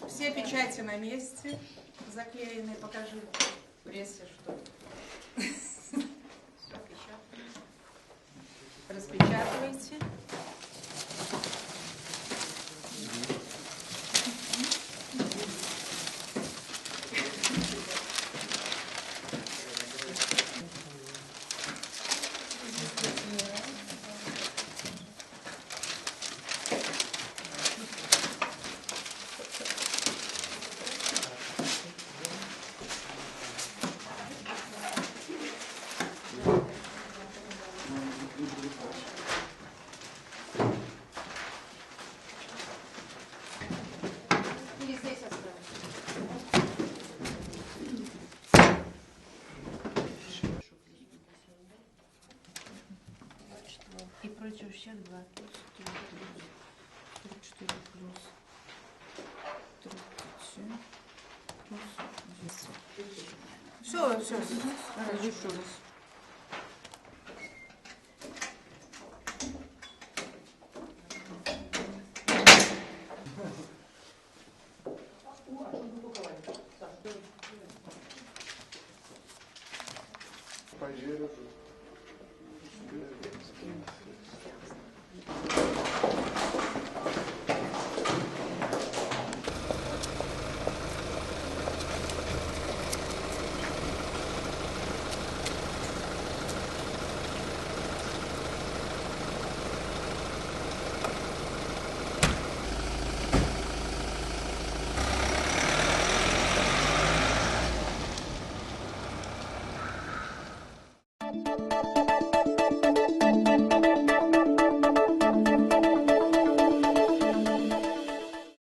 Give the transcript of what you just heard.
Все печати на месте заклеены. Покажи прессе, что все печатано. Распечатывайте. И против всех 2 плюс 34 плюс 37 плюс 10. Все. Еще раз. Пойдем.